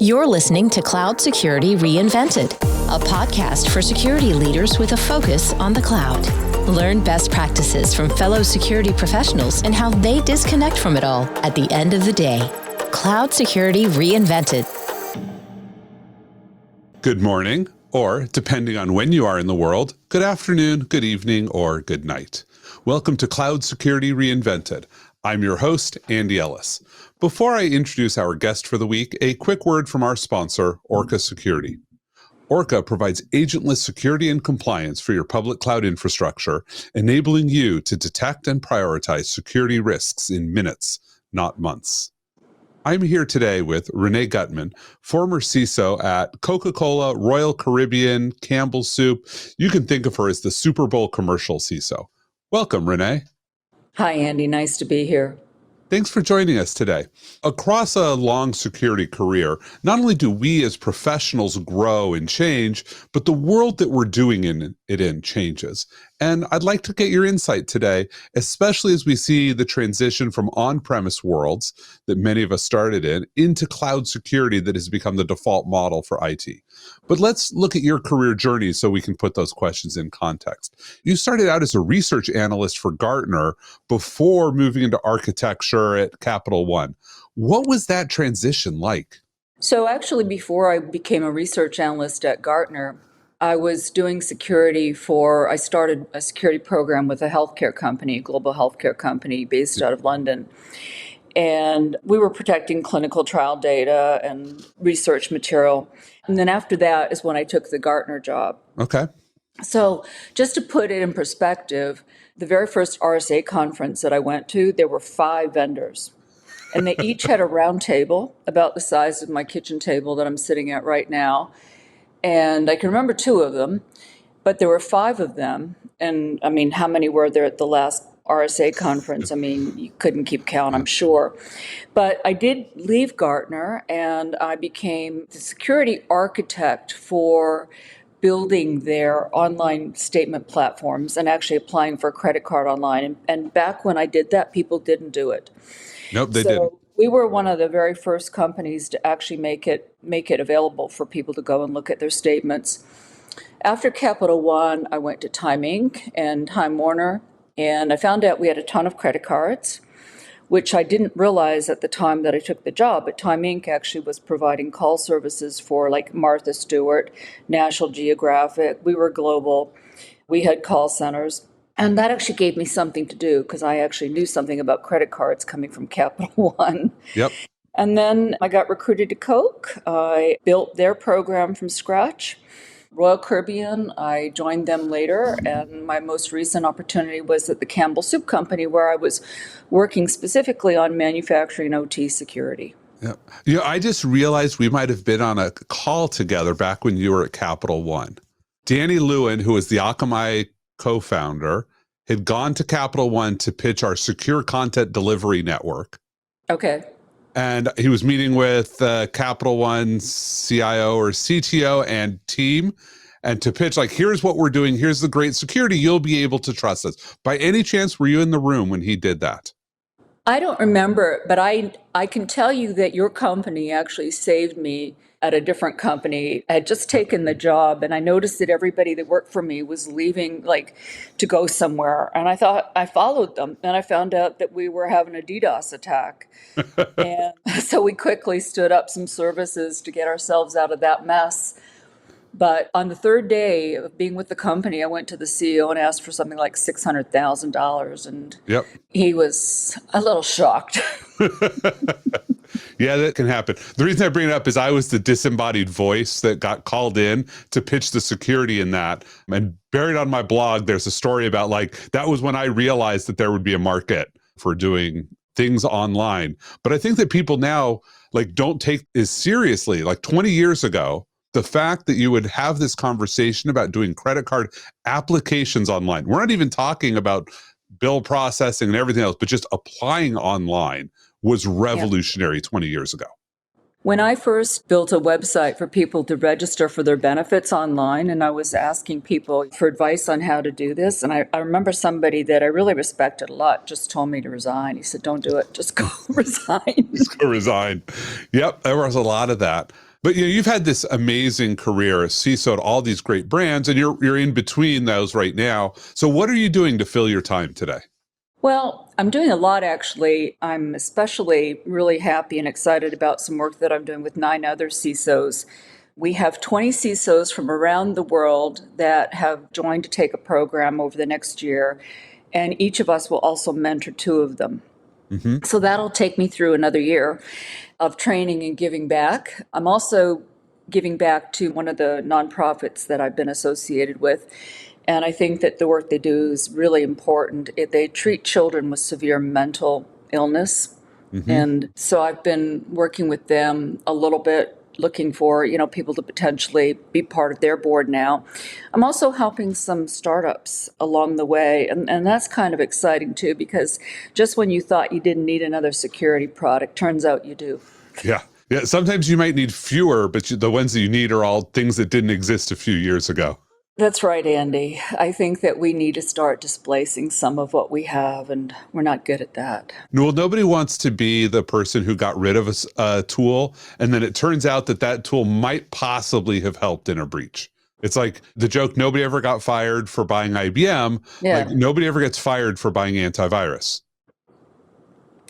You're listening to Cloud Security Reinvented, a podcast for security leaders with a focus on the cloud. Learn best practices from fellow security professionals and how they disconnect from it all at the end of the day. Cloud Security Reinvented. Good morning, or depending on when you are in the world, good afternoon, good evening, or good night. Welcome to Cloud Security Reinvented. I'm your host, Andy Ellis. Before I introduce our guest for the week, a quick word from our sponsor, Orca Security. Orca provides agentless security and compliance for your public cloud infrastructure, enabling you to detect and prioritize security risks in minutes, not months. I'm here today with Renee Guttmann, former CISO at Coca-Cola, Royal Caribbean, Campbell's Soup. You can think of her as the Super Bowl commercial CISO. Welcome, Renee. Hi, Andy. Nice to be here. Thanks for joining us today. Across a long security career, not only do we as professionals grow and change, but the world that we're doing it in changes. And I'd like to get your insight today, especially as we see the transition from on-premise worlds that many of us started in into cloud security that has become the default model for IT. But let's look at your career journey so we can put those questions in context. You started out as a research analyst for Gartner before moving into architecture at Capital One. What was that transition like? So actually, before I became a research analyst at Gartner, I was doing security I started a security program with a healthcare company, a global healthcare company based out of London. And we were protecting clinical trial data and research material. And then after that is when I took the Gartner job. Okay. So just to put it in perspective, the very first RSA conference that I went to, there were 5 vendors. And they each had a round table about the size of my kitchen table that I'm sitting at right now. And I can remember 2 of them, but there were 5 of them. And I mean, how many were there at the last RSA conference? I mean, you couldn't keep count, I'm sure. But I did leave Gartner and I became the security architect for building their online statement platforms and actually applying for a credit card online. And back when I did that, people didn't do it. Nope, they didn't. We were one of the very first companies to actually make it available for people to go and look at their statements. After Capital One, I went to Time Inc. and Time Warner, and I found out we had a ton of credit cards, which I didn't realize at the time that I took the job. But Time Inc. actually was providing call services for like Martha Stewart, National Geographic. We were global. We had call centers. And that actually gave me something to do because I actually knew something about credit cards coming from Capital One. Yep. And then I got recruited to Coke. I built their program from scratch. Royal Caribbean, I joined them later. And my most recent opportunity was at the Campbell's Soup Company, where I was working specifically on manufacturing OT security. Yeah. I just realized we might have been on a call together back when you were at Capital One. Danny Lewin, who was the Akamai co-founder, had gone to Capital One to pitch our secure content delivery network. Okay. And he was meeting with Capital One CIO or CTO and team, and to pitch like, here's what we're doing, here's the great security, you'll be able to trust us. By any chance, were you in the room when he did that? I don't remember, but I can tell you that your company actually saved me at a different company. I had just taken the job and I noticed that everybody that worked for me was leaving to go somewhere. And I followed them and I found out that we were having a DDoS attack. And so we quickly stood up some services to get ourselves out of that mess. But on the 3rd day of being with the company, I went to the CEO and asked for something like $600,000. And He was a little shocked. Yeah, that can happen. The reason I bring it up is I was the disembodied voice that got called in to pitch the security in that. And buried on my blog, there's a story about that was when I realized that there would be a market for doing things online. But I think that people now don't take as seriously. 20 years ago, the fact that you would have this conversation about doing credit card applications online, we're not even talking about bill processing and everything else, but just applying online was revolutionary 20 years ago. When I first built a website for people to register for their benefits online, and I was asking people for advice on how to do this, and I remember somebody that I really respected a lot just told me to resign. He said, don't do it, just go resign. Just go resign. Yep, there was a lot of that. But you've had this amazing career as CISO at all these great brands, and you're in between those right now. So what are you doing to fill your time today? Well, I'm doing a lot actually. I'm especially really happy and excited about some work that I'm doing with 9 other CISOs. We have 20 CISOs from around the world that have joined to take a program over the next year, and each of us will also mentor 2 of them. Mm-hmm. So that'll take me through another year of training and giving back. I'm also giving back to one of the nonprofits that I've been associated with. And I think that the work they do is really important. They treat children with severe mental illness. Mm-hmm. And so I've been working with them a little bit, looking for, people to potentially be part of their board now. I'm also helping some startups along the way. And that's kind of exciting too, because just when you thought you didn't need another security product, turns out you do. Yeah. Yeah. Sometimes you might need fewer, but the ones that you need are all things that didn't exist a few years ago. That's right, Andy. I think that we need to start displacing some of what we have, and we're not good at that. Well, nobody wants to be the person who got rid of a tool, and then it turns out that tool might possibly have helped in a breach. It's like the joke, nobody ever got fired for buying IBM. Yeah. Like nobody ever gets fired for buying antivirus.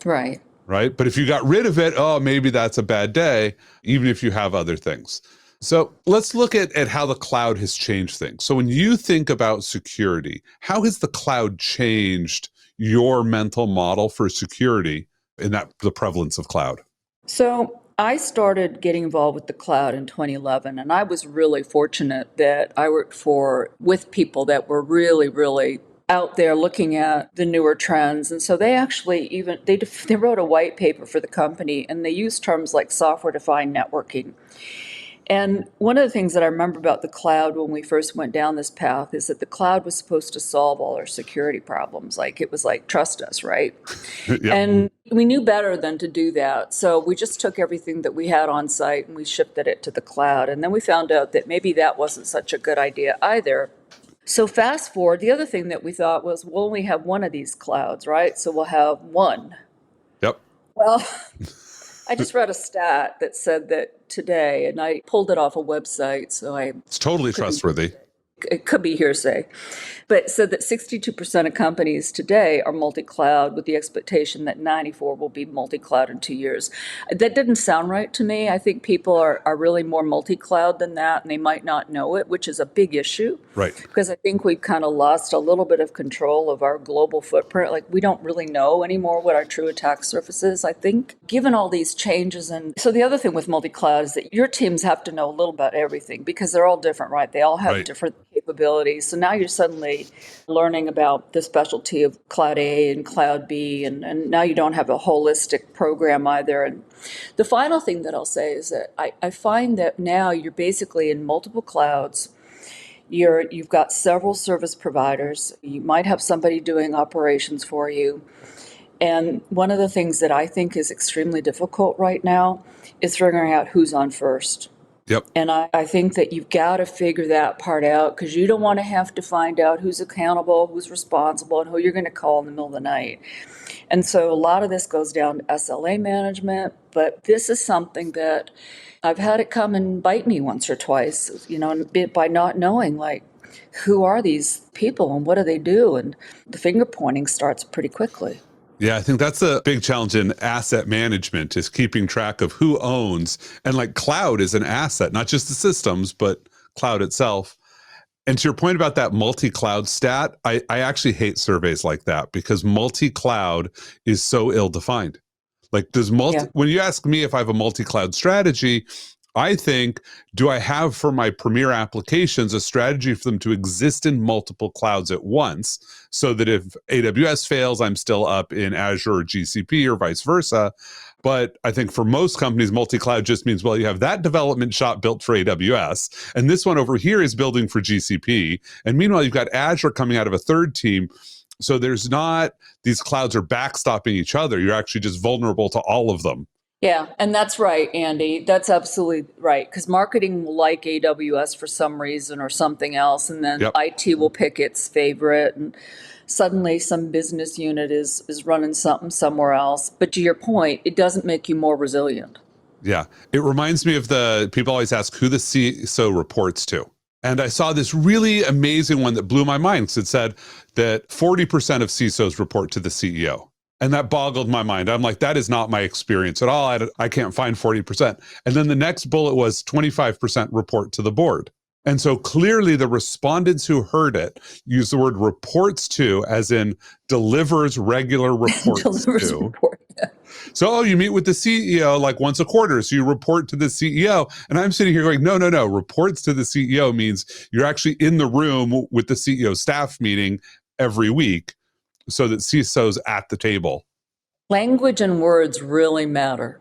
Right. Right? But if you got rid of it, oh, maybe that's a bad day, even if you have other things. So let's look at how the cloud has changed things. So when you think about security, how has the cloud changed your mental model for security in the prevalence of cloud? So I started getting involved with the cloud in 2011, and I was really fortunate that I worked with people that were really, really out there looking at the newer trends. And so they actually they wrote a white paper for the company, and they used terms like software-defined networking. And one of the things that I remember about the cloud when we first went down this path is that the cloud was supposed to solve all our security problems. Like it was like, trust us, right? Yep. And we knew better than to do that. So we just took everything that we had on site and we shifted it to the cloud. And then we found out that maybe that wasn't such a good idea either. So fast forward, the other thing that we thought was, we'll only have one of these clouds, right? So we'll have one. Yep. Well, I just read a stat that said that today, and I pulled it off a website, so it's totally trustworthy. It could be hearsay, but it said that 62% of companies today are multi-cloud with the expectation that 94 will be multi-cloud in 2 years. That didn't sound right to me. I think people are really more multi-cloud than that, and they might not know it, which is a big issue. Right. Because I think we've kind of lost a little bit of control of our global footprint. Like we don't really know anymore what our true attack surface is, I think, given all these changes. And so the other thing with multi-cloud is that your teams have to know a little about everything because they're all different, right? They all have different capabilities. So now you're suddenly learning about the specialty of Cloud A and Cloud B, and now you don't have a holistic program either. And the final thing that I'll say is that I find that now you're basically in multiple clouds. You've got several service providers. You might have somebody doing operations for you. And one of the things that I think is extremely difficult right now is figuring out who's on first. Yep. And I think that you've got to figure that part out because you don't want to have to find out who's accountable, who's responsible, and who you're going to call in the middle of the night. And so a lot of this goes down to SLA management, but this is something that I've had it come and bite me once or twice, by not knowing, like, who are these people and what do they do? And the finger pointing starts pretty quickly. Yeah, I think that's a big challenge in asset management is keeping track of who owns. And like cloud is an asset, not just the systems, but cloud itself. And to your point about that multi-cloud stat, I actually hate surveys like that because multi-cloud is so ill-defined. Like when you ask me if I have a multi-cloud strategy, I think, do I have for my premier applications a strategy for them to exist in multiple clouds at once so that if AWS fails, I'm still up in Azure or GCP or vice versa? But I think for most companies, multi-cloud just means, well, you have that development shop built for AWS, and this one over here is building for GCP. And meanwhile, you've got Azure coming out of a third team. So there's not, these clouds are backstopping each other. You're actually just vulnerable to all of them. Yeah, and that's right, Andy. That's absolutely right. Because marketing will like AWS for some reason or something else, and then IT will pick its favorite, and suddenly some business unit is running something somewhere else. But to your point, it doesn't make you more resilient. Yeah. It reminds me of the people always ask who the CISO reports to. And I saw this really amazing one that blew my mind because it said that 40% of CISOs report to the CEO. And that boggled my mind. I'm like, that is not my experience at all. I can't find 40%. And then the next bullet was 25% report to the board. And so clearly the respondents who heard it used the word reports to as in delivers regular reports Delivers a to. report. So, you meet with the CEO like once a quarter. So you report to the CEO. And I'm sitting here going, no. Reports to the CEO means you're actually in the room with the CEO staff meeting every week so that CISO's at the table. Language and words really matter.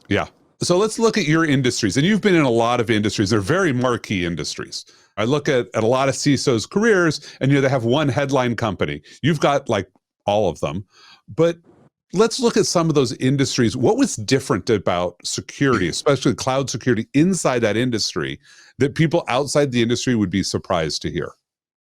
Yeah. So let's look at your industries. And you've been in a lot of industries. They're very marquee industries. I look at a lot of CISO's careers and they have one headline company. You've got like all of them. But let's look at some of those industries. What was different about security, especially cloud security inside that industry, that people outside the industry would be surprised to hear?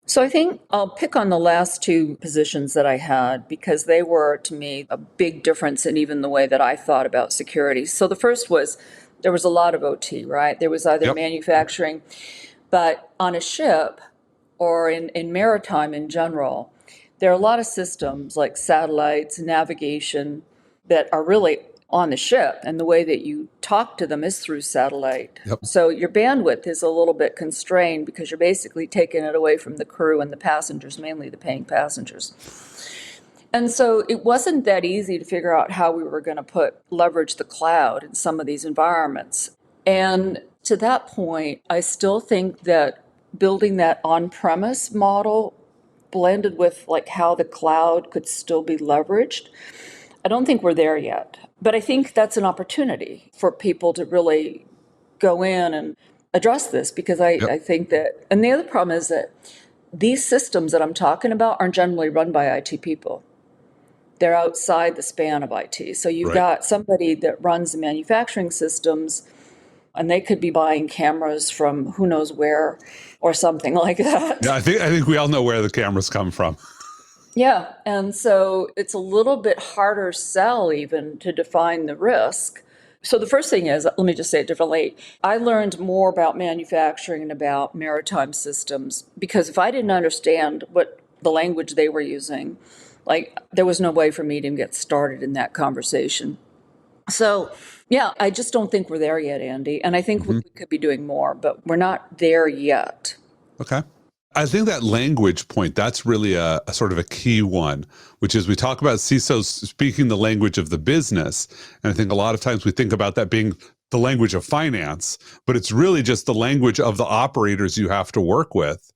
So I think I'll pick on the last two positions that I had because they were, to me, a big difference in even the way that I thought about security. So the first was there was a lot of OT, right? There was either manufacturing, but on a ship or in maritime in general, there are a lot of systems like satellites, navigation that are really on the ship, and the way that you talk to them is through satellite. Yep. So your bandwidth is a little bit constrained because you're basically taking it away from the crew and the passengers, mainly the paying passengers. And so it wasn't that easy to figure out how we were going to leverage the cloud in some of these environments. And to that point, I still think that building that on-premise model blended with like how the cloud could still be leveraged, I don't think we're there yet. But I think that's an opportunity for people to really go in and address this because I think that, and the other problem is that these systems that I'm talking about aren't generally run by IT people. They're outside the span of IT. So you've got somebody that runs the manufacturing systems and they could be buying cameras from who knows where or something like that. Yeah, I think we all know where the cameras come from. Yeah, and so it's a little bit harder sell even to define the risk. So the first thing is, let me just say it differently. I learned more about manufacturing and about maritime systems because if I didn't understand what the language they were using, like there was no way for me to get started in that conversation. So yeah, I just don't think we're there yet, Andy. And I think we could be doing more, but we're not there yet. Okay. I think that language point, that's really a sort of a key one, which is we talk about CISOs speaking the language of the business. And I think a lot of times we think about that being the language of finance, but it's really just the language of the operators you have to work with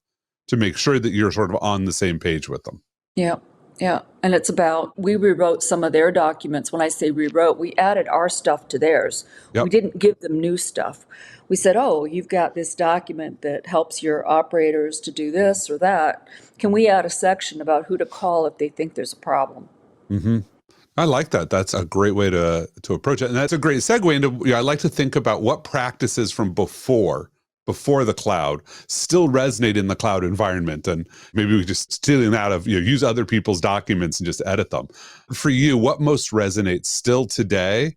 to make sure that you're sort of on the same page with them. Yeah. Yeah. And it's about, we rewrote some of their documents. When I say rewrote, we added our stuff to theirs. We didn't give them new stuff. We said, oh, you've got this document that helps your operators to do this or that. Can we add a section about who to call if they think there's a problem? I like that. That's a great way to approach it. And that's a great segue into, I like to think about what practices from before the cloud still resonate in the cloud environment. And maybe we just stealing that of, use other people's documents and just edit them. For you, what most resonates still today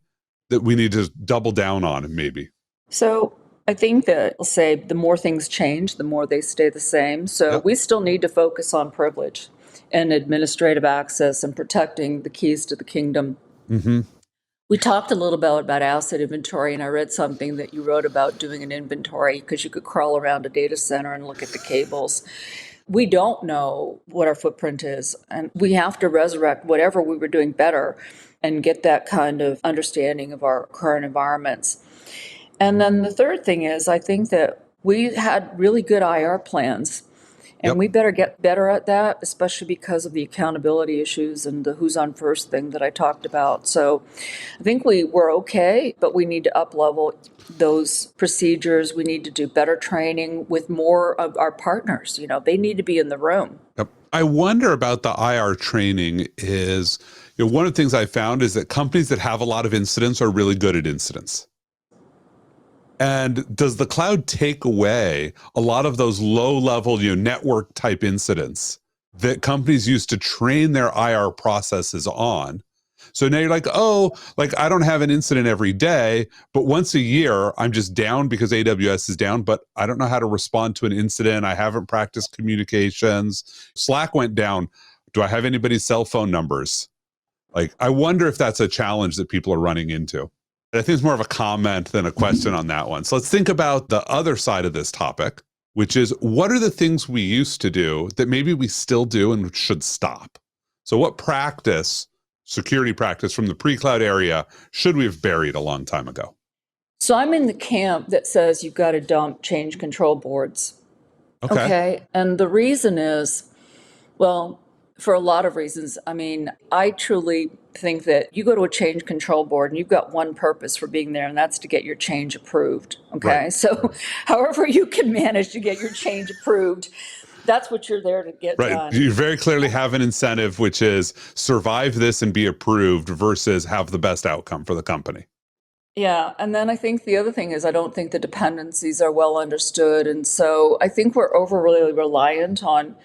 that we need to double down on maybe? So I think that, I'll say, the more things change, the more they stay the same. So we still need to focus on privilege and administrative access and protecting the keys to the kingdom. We talked a little bit about asset inventory, and I read something that you wrote about doing an inventory because you could crawl around a data center and look at the cables. We don't know what our footprint is, and we have to resurrect whatever we were doing better and get that kind of understanding of our current environments. And then the third thing is, I think that we had really good IR plans. And we better get better at that, especially because of the accountability issues and the who's on first thing that I talked about. So I think we were okay, but we need to up-level those procedures. We need to do better training with more of our partners. They need to be in the room. I wonder about the IR training is, one of the things I found is that companies that have a lot of incidents are really good at incidents. And does the cloud take away a lot of those low-level, network type incidents that companies used to train their IR processes on So now you're like, oh, like I don't have an incident every day, but once a year I'm just down because AWS is down, but I don't know how to respond to an incident. I haven't practiced communications. Slack went down. Do I have anybody's cell phone numbers? Like, I wonder if that's a challenge that people are running into. I think it's more of a comment than a question on that one. So let's think about the other side of this topic, which is what are the things we used to do that maybe we still do and should stop? So what practice, security practice from the pre-cloud area, should we have buried a long time ago? So I'm in the camp that says you've got to dump change control boards. Okay. And the reason is, well, for a lot of reasons. I mean, I truly think that you go to a change control board and you've got one purpose for being there, and that's to get your change approved. Okay. Right. So however you can manage to get your change approved, that's what you're there to get Right. done. You very clearly have an incentive, which is survive this and be approved versus have the best outcome for the company. Yeah. And then I think the other thing is I don't think the dependencies are well understood. And so I think we're overly reliant on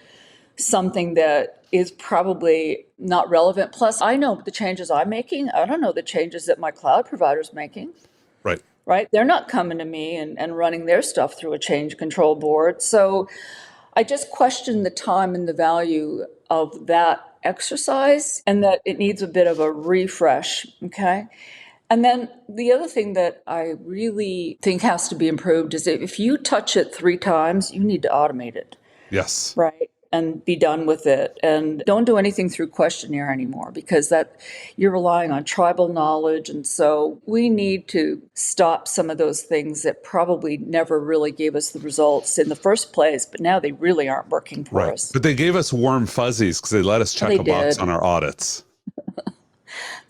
something that is probably not relevant. Plus, I know the changes I'm making. I don't know the changes that my cloud provider's making. Right. Right? They're not coming to me and running their stuff through a change control board. So I just question the time and the value of that exercise and that it needs a bit of a refresh. Okay. And then the other thing that I really think has to be improved is if you touch it 3 times, you need to automate it. Yes. Right. And be done with it. And don't do anything through questionnaire anymore because that you're relying on tribal knowledge. And so we need to stop some of those things that probably never really gave us the results in the first place, but now they really aren't working for us. But they gave us warm fuzzies because they let us check a box on our audits.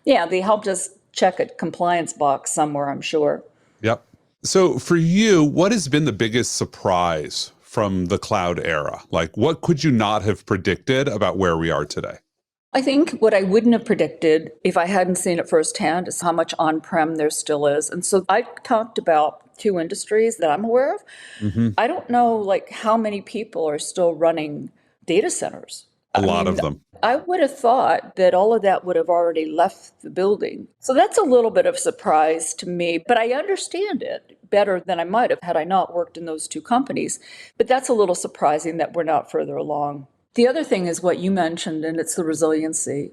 Yeah, they helped us check a compliance box somewhere, I'm sure. Yep. So for you, what has been the biggest surprise from the cloud era? Like, what could you not have predicted about where we are today? I think what I wouldn't have predicted if I hadn't seen it firsthand is how much on-prem there still is. And so I talked about 2 industries that I'm aware of. Mm-hmm. I don't know like how many people are still running data centers. A lot of them. I would have thought that all of that would have already left the building. So that's a little bit of a surprise to me, but I understand it better than I might have had I not worked in those 2 companies. But that's a little surprising that we're not further along. The other thing is what you mentioned, and it's the resiliency.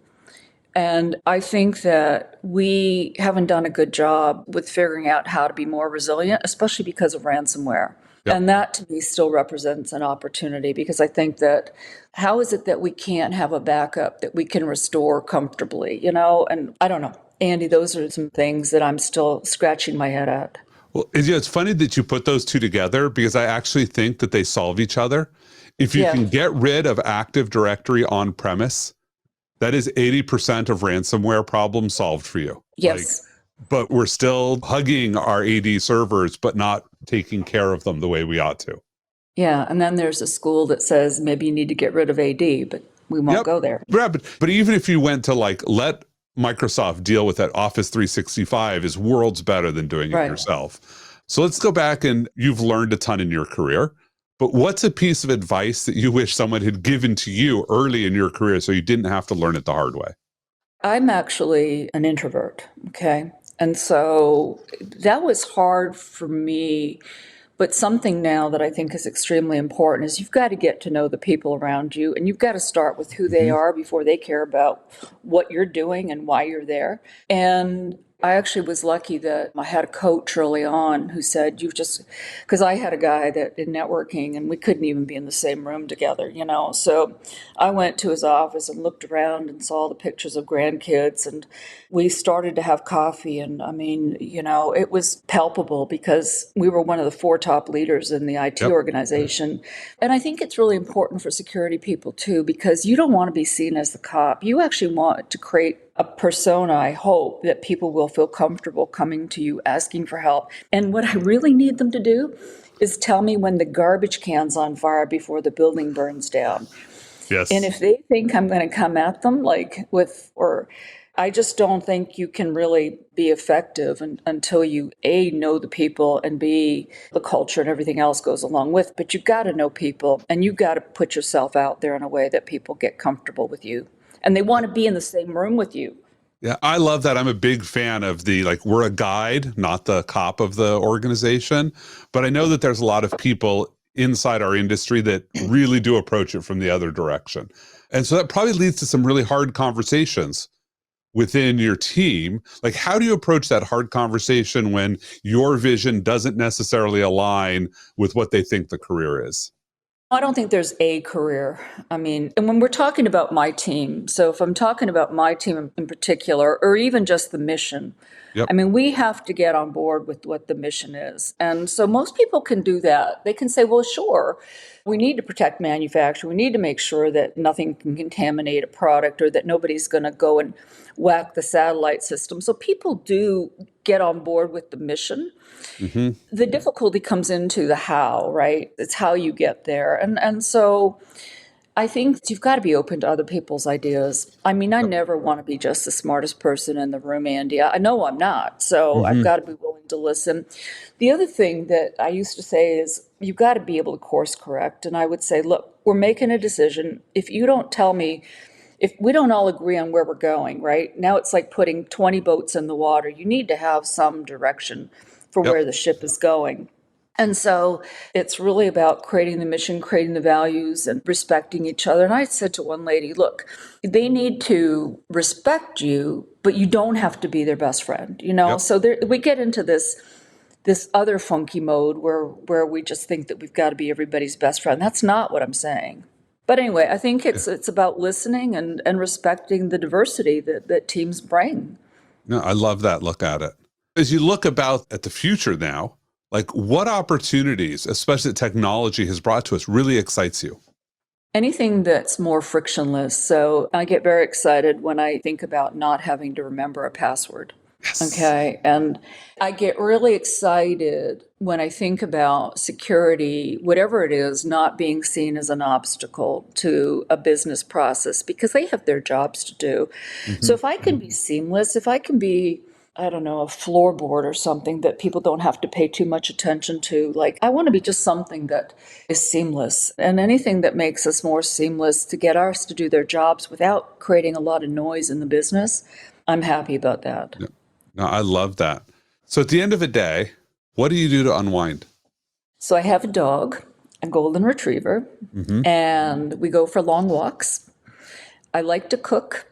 And I think that we haven't done a good job with figuring out how to be more resilient, especially because of ransomware. Yep. And that to me still represents an opportunity because I think that how is it that we can't have a backup that we can restore comfortably, And I don't know. Andy, those are some things that I'm still scratching my head at. Well, it's funny that you put those 2 together because I actually think that they solve each other. If you can get rid of Active Directory on premise, that is 80% of ransomware problem solved for you. Yes. But we're still hugging our AD servers, but not taking care of them the way we ought to. Yeah. And then there's a school that says maybe you need to get rid of AD, but we won't go there. Yeah, but even if you went to let Microsoft deal with that, Office 365 is worlds better than doing it yourself. So let's go back, and you've learned a ton in your career. But what's a piece of advice that you wish someone had given to you early in your career so you didn't have to learn it the hard way? I'm actually an introvert, okay? And so that was hard for me. But something now that I think is extremely important is you've got to get to know the people around you, and you've got to start with who they are before they care about what you're doing and why you're there. And I actually was lucky that I had a coach early on who said, because I had a guy that did networking and we couldn't even be in the same room together, So I went to his office and looked around and saw the pictures of grandkids, and we started to have coffee. And I mean, it was palpable because we were one of the 4 top leaders in the IT organization. And I think it's really important for security people too, because you don't want to be seen as the cop. You actually want to create a persona, I hope, that people will feel comfortable coming to you, asking for help. And what I really need them to do is tell me when the garbage can's on fire before the building burns down. Yes. And if they think I'm going to come at them I just don't think you can really be effective until you, A, know the people, and B, the culture and everything else goes along with. But you've got to know people, and you've got to put yourself out there in a way that people get comfortable with you. And they want to be in the same room with you. Yeah, I love that. I'm a big fan of the, like, we're a guide, not the cop of the organization. But I know that there's a lot of people inside our industry that really do approach it from the other direction. And so that probably leads to some really hard conversations within your team. Like, how do you approach that hard conversation when your vision doesn't necessarily align with what they think the career is? I don't think there's a career. I mean, and when we're talking about my team, so if I'm talking about my team in particular, or even just the mission, Yep. I mean, we have to get on board with what the mission is. And so most people can do that. They can say, well, sure, we need to protect manufacturing. We need to make sure that nothing can contaminate a product or that nobody's going to go and whack the satellite system. So people do get on board with the mission. Mm-hmm. The difficulty comes into the how, right? It's how you get there. And so I think you've got to be open to other people's ideas. I mean, I never want to be just the smartest person in the room, Andy. I know I'm not. So I've got to be willing to listen. The other thing that I used to say is you've got to be able to course correct. And I would say, look, we're making a decision. If you don't tell me, if we don't all agree on where we're going, right? Now it's like putting 20 boats in the water. You need to have some direction for Yep. where the ship is going. And so it's really about creating the mission, creating the values, and respecting each other. And I said to one lady, look, they need to respect you, but you don't have to be their best friend, you know? Yep. So we get into this other funky mode where we just think that we've got to be everybody's best friend. That's not what I'm saying. But anyway, I think it's about listening and respecting the diversity that teams bring. No, I love that look at it. As you look about at the future now, like, what opportunities, especially that technology has brought to us, really excites you? Anything that's more frictionless. So I get very excited when I think about not having to remember a password. Yes. Okay. And I get really excited when I think about security, whatever it is, not being seen as an obstacle to a business process because they have their jobs to do. Mm-hmm. So if I can be seamless, if I can be, I don't know, a floorboard or something that people don't have to pay too much attention to. Like, I want to be just something that is seamless. And anything that makes us more seamless to get ours to do their jobs without creating a lot of noise in the business, I'm happy about that. Yeah. No, I love that. So at the end of a day, what do you do to unwind? So I have a dog, a golden retriever, and we go for long walks. I like to cook.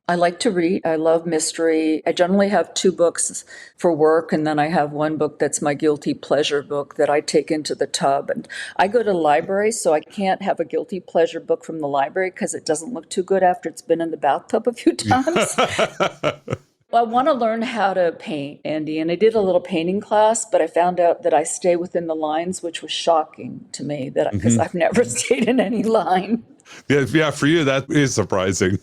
I like to read. I love mystery. I generally have 2 books for work, and then I have 1 book that's my guilty pleasure book that I take into the tub. And I go to the library, so I can't have a guilty pleasure book from the library because it doesn't look too good after it's been in the bathtub a few times. Well, I want to learn how to paint, Andy, and I did a little painting class, but I found out that I stay within the lines, which was shocking to me because I've never stayed in any line. Yeah, for you, that is surprising.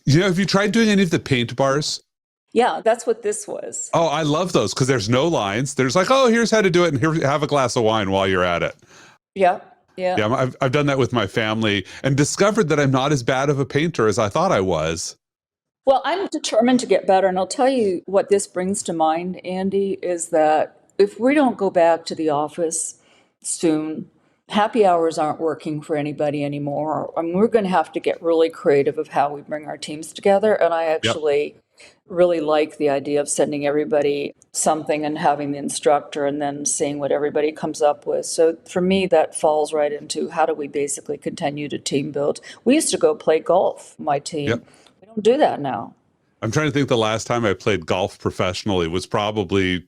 Have you tried doing any of the paint bars? Yeah, that's what this was. Oh, I love those because there's no lines. There's like, oh, here's how to do it, and here, have a glass of wine while you're at it. Yeah. Yeah, I've done that with my family and discovered that I'm not as bad of a painter as I thought I was. Well, I'm determined to get better. And I'll tell you what this brings to mind, Andy, is that if we don't go back to the office soon, happy hours aren't working for anybody anymore. I mean, we're going to have to get really creative of how we bring our teams together. And I actually really like the idea of sending everybody something and having the instructor and then seeing what everybody comes up with. So for me, that falls right into how do we basically continue to team build. We used to go play golf, my team. Yep. We don't do that now. I'm trying to think the last time I played golf professionally was probably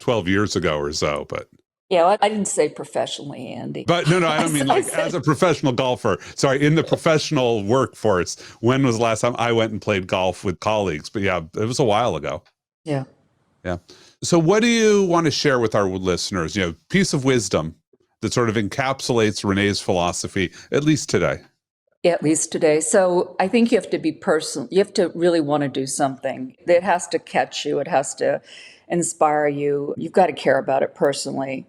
12 years ago or so, but. Yeah, I didn't say professionally, Andy. But no, I don't mean like as a professional golfer. Sorry, in the professional workforce. When was the last time I went and played golf with colleagues? But yeah, it was a while ago. Yeah. Yeah. So what do you want to share with our listeners? Piece of wisdom that sort of encapsulates Renee's philosophy, at least today. Yeah, at least today. So I think you have to be personal. You have to really want to do something. It has to catch you. It has to inspire you. You've got to care about it personally.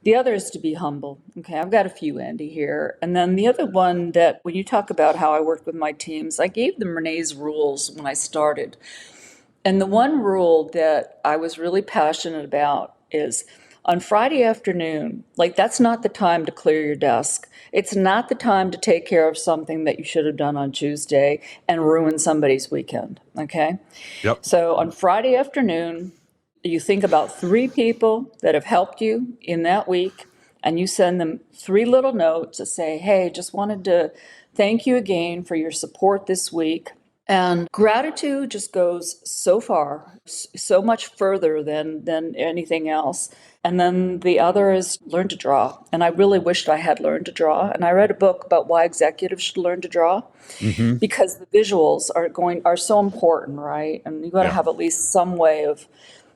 The other is to be humble. Okay, I've got a few, Andy, here. And then the other one that when you talk about how I worked with my teams, I gave them Renee's rules when I started. And the one rule that I was really passionate about is On Friday afternoon, like that's not the time to clear your desk. It's not the time to take care of something that you should have done on Tuesday and ruin somebody's weekend, okay? Yep. So on Friday afternoon, you think about 3 people that have helped you in that week, and you send them 3 little notes to say, hey, just wanted to thank you again for your support this week. And gratitude just goes so far, so much further than anything else. And then the other is learn to draw. And I really wished I had learned to draw. And I read a book about why executives should learn to draw, because the visuals are so important, right? And you got to have at least some way of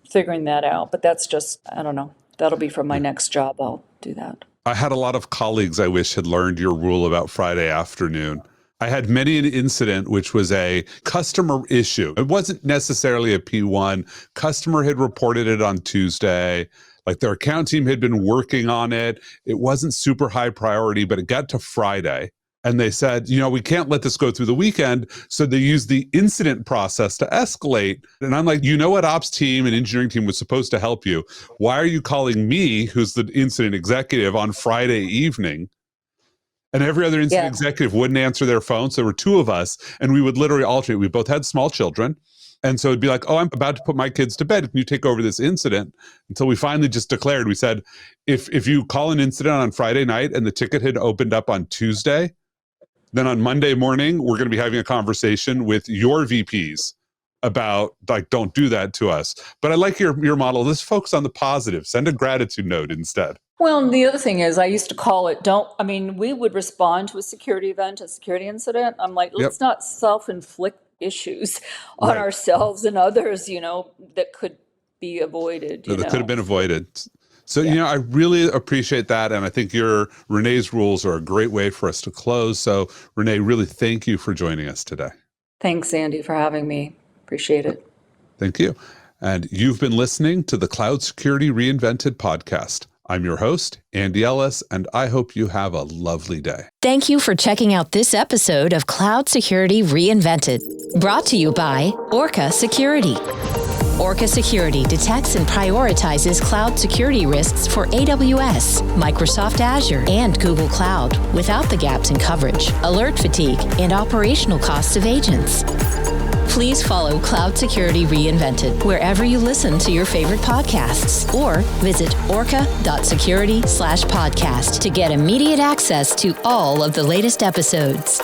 figuring that out. But that's just, I don't know. That'll be for my next job. I'll do that. I had a lot of colleagues I wish had learned your rule about Friday afternoon. I had many an incident which was a customer issue. It wasn't necessarily a P1. Customer had reported it on Tuesday. Like their account team had been working on it. It wasn't super high priority, but it got to Friday. And they said, we can't let this go through the weekend. So they used the incident process to escalate. And I'm like, what ops team and engineering team was supposed to help you? Why are you calling me, who's the incident executive, on Friday evening? And every other incident executive wouldn't answer their phone. So there were 2 of us, and we would literally alternate. We both had small children. And so it'd be like, oh, I'm about to put my kids to bed. Can you take over this incident? Until we finally just declared, we said, if you call an incident on Friday night and the ticket had opened up on Tuesday, then on Monday morning, we're going to be having a conversation with your VPs about, like, don't do that to us. But I like your model. Let's focus on the positive. Send a gratitude note instead. Well, and the other thing is I used to call it, we would respond to a security event, a security incident. I'm like, let's not self-inflict issues on ourselves and others, that could be avoided. That could have been avoided. So, I really appreciate that. And I think Renee's rules are a great way for us to close. So, Renee, really thank you for joining us today. Thanks, Andy, for having me. Appreciate it. Thank you. And you've been listening to the Cloud Security Reinvented podcast. I'm your host, Andy Ellis, and I hope you have a lovely day. Thank you for checking out this episode of Cloud Security Reinvented, brought to you by Orca Security. Orca Security detects and prioritizes cloud security risks for AWS, Microsoft Azure, and Google Cloud without the gaps in coverage, alert fatigue, and operational costs of agents. Please follow Cloud Security Reinvented wherever you listen to your favorite podcasts, or visit orca.security/podcast to get immediate access to all of the latest episodes.